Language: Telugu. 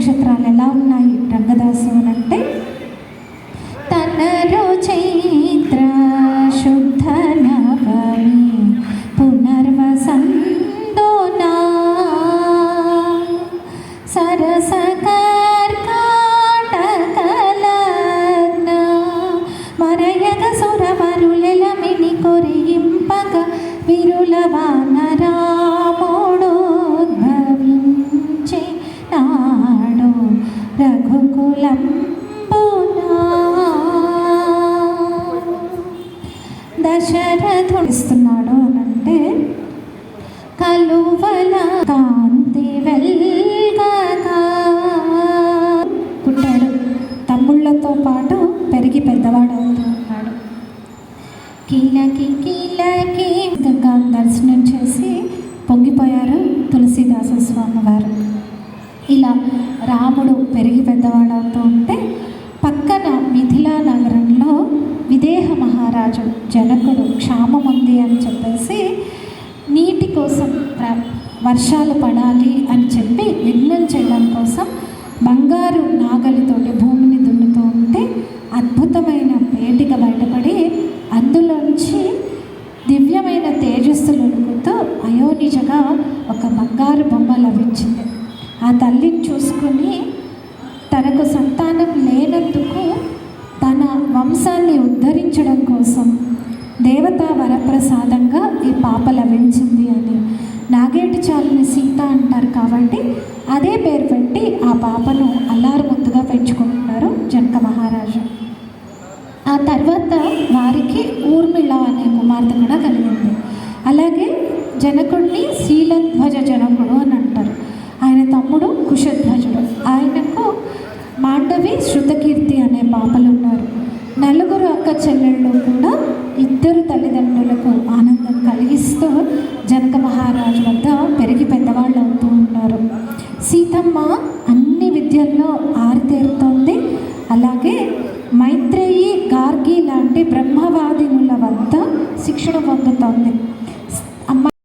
నక్షత్రాలు ఎలా ఉన్నాయి రంగదాసు అని అంటే, తనరు చైత్ర శుద్ధ నవమి పునర్వసందోనా సరస కర్కాటకలగ్న మరయగ సురవరులెలమిని కొరియింపగ విరుల వానరాముడోద్భవించే నాడు రఘుకులంబునా. దశరథుడిస్తున్నాడు అనంటే, కలువల కాంతి వెల్గగా పుట్టాడు. తమ్ముళ్ళతో పాటు పెరిగి పెద్దవాడు అవుతూ ఉన్నాడు. కీలకి కీలకి గంగా దర్శనం చేసి పొంగిపోయారు తులసీదాస స్వామి వారు. ఇలా రాముడు పెరిగి పెద్దవాడు అవుతూ ఉంటే, పక్కన మిథిలా నగరంలో విదేహ మహారాజు జనకుడు క్షామం ఉంది అని చెప్పేసి నీటి కోసం వర్షాలు పడాలి అని చెప్పి యజ్ఞం చేయడం కోసం బంగారు నాగలితోటి భూమిని దున్నుతూ ఉంటే అద్భుతమైన పేటిక బయటపడి అందులోంచి దివ్యమైన తేజస్సులు ఉడుకుతూ అయోనిజగా ఒక బంగారు బొమ్మ లభించింది. ఆ తల్లిని చూసుకుని తనకు సంతానం లేనందుకు తన వంశాన్ని ఉద్ధరించడం కోసం దేవతా వరప్రసాదంగా ఈ పాప లభించింది అని నాగేటి చాలని సీత అంటారు. కాబట్టి అదే పేరు పెట్టి ఆ పాపను అల్లారు ముద్దుగా పెంచుకుంటున్నారు జనక మహారాజు. ఆ తర్వాత వారికి ఊర్మిళ అనే కుమార్తె కూడా కలిగింది. అలాగే జనకుడిని శీలధ్వజ జనకుడు అని అంటారు. ఆయన తమ్ముడు కుశధ్వజుడు. ఆయనకు మాండవి శృతకీర్తి అనే పాపలు ఉన్నారు. నలుగురు అక్క చెల్లెళ్ళు కూడా ఇద్దరు తల్లిదండ్రులకు ఆనందం కలిగిస్తూ జనక మహారాజు వద్ద పెరిగి పెద్దవాళ్ళు అవుతూ ఉన్నారు. సీతమ్మ అన్ని విద్యల్లో ఆరితేరుతోంది. అలాగే మైత్రేయి, గార్గి లాంటి బ్రహ్మవాదినుల వద్ద శిక్షణ పొందుతోంది.